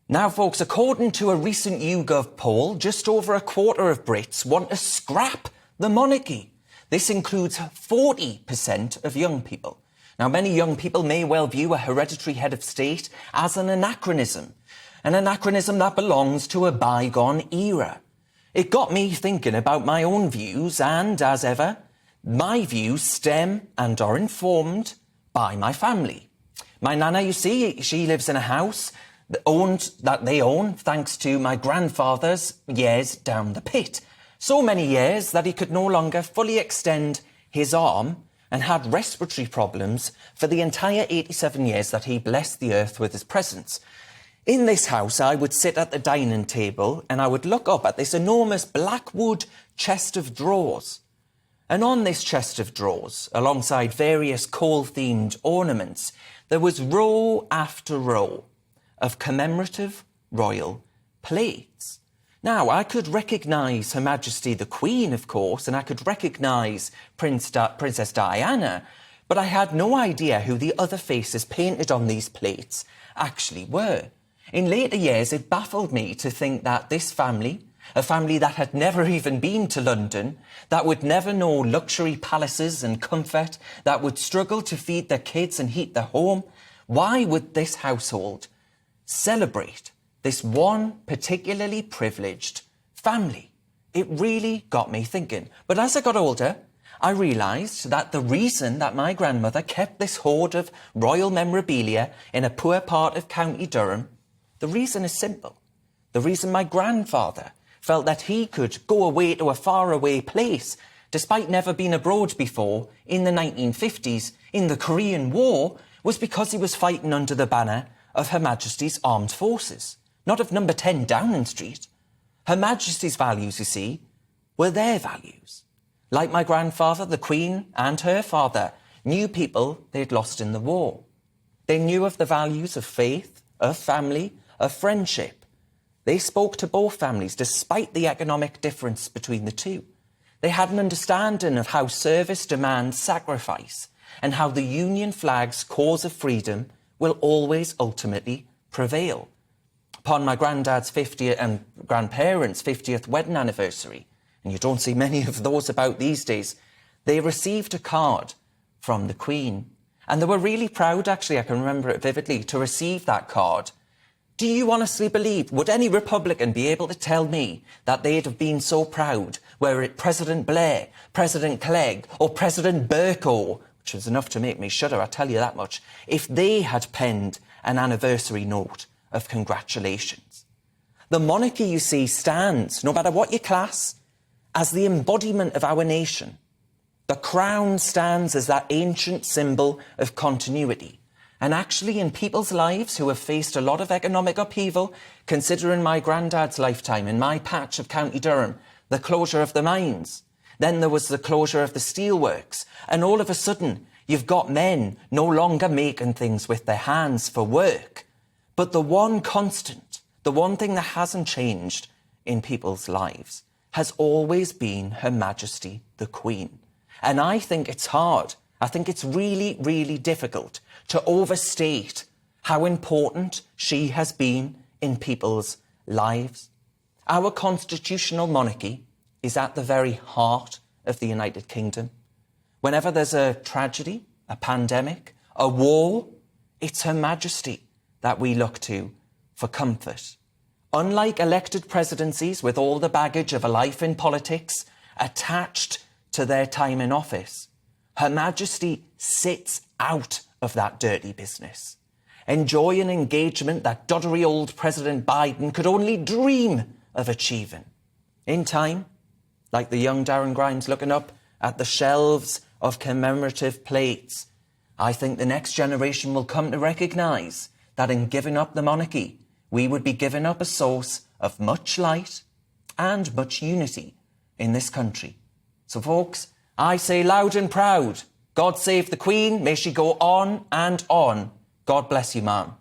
Now, folks, according to a recent YouGov poll, just over a quarter of Brits want to scrap the monarchy. This includes 40% of young people. Now, many young people may well view a hereditary head of state as an anachronism that belongs to a bygone era. It got me thinking about my own views, and, as ever, my views stem and are informed by my family. My nana, you see, she lives in a house that they own thanks to my grandfather's years down the pit. So many years that he could no longer fully extend his arm and had respiratory problems for the entire 87 years that he blessed the earth with his presence. In this house, I would sit at the dining table and I would look up at this enormous black wood chest of drawers. And on this chest of drawers, alongside various coal-themed ornaments, there was row after row of commemorative royal plates. Now, I could recognise Her Majesty the Queen, of course, and I could recognise Princess Diana, but I had no idea who the other faces painted on these plates actually were. In later years, it baffled me to think that this family, a family that had never even been to London, that would never know luxury palaces and comfort, that would struggle to feed their kids and heat their home, why would this household celebrate this one particularly privileged family? It really got me thinking. But as I got older, I realised that the reason that my grandmother kept this hoard of royal memorabilia in a poor part of County Durham, the reason is simple. The reason my grandfather felt that he could go away to a faraway place, despite never being abroad before, in the 1950s, in the Korean War, was because he was fighting under the banner of Her Majesty's Armed Forces, not of number 10 Downing Street. Her Majesty's values, you see, were their values. Like my grandfather, the Queen and her father knew people they'd lost in the war. They knew of the values of faith, of family, of friendship. They spoke to both families despite the economic difference between the two. They had an understanding of how service demands sacrifice and how the Union flag's cause of freedom will always ultimately prevail. Upon my granddad's 50th and grandparents' 50th wedding anniversary, and you don't see many of those about these days, they received a card from the Queen. And they were really proud, actually, I can remember it vividly, to receive that card. Do you honestly believe, would any Republican be able to tell me that they'd have been so proud, were it President Blair, President Clegg or President Bercow, which was enough to make me shudder, I tell you that much, if they had penned an anniversary note of congratulations? The monarchy, you see, stands, no matter what your class, as the embodiment of our nation. The crown stands as that ancient symbol of continuity. And actually, in people's lives who have faced a lot of economic upheaval, considering my granddad's lifetime in my patch of County Durham, the closure of the mines, then there was the closure of the steelworks, and all of a sudden, you've got men no longer making things with their hands for work. But the one constant, the one thing that hasn't changed in people's lives, has always been Her Majesty the Queen. And I think it's hard. I think it's really, really difficult to overstate how important she has been in people's lives. Our constitutional monarchy is at the very heart of the United Kingdom. Whenever there's a tragedy, a pandemic, a war, it's Her Majesty that we look to for comfort. Unlike elected presidencies with all the baggage of a life in politics attached to their time in office, Her Majesty sits out of that dirty business, enjoying engagement that doddery old President Biden could only dream of achieving. In time, like the young Darren Grimes looking up at the shelves of commemorative plates, I think the next generation will come to recognise that in giving up the monarchy, we would be giving up a source of much light and much unity in this country. So, folks, I say loud and proud, God save the Queen, may she go on and on. God bless you, ma'am.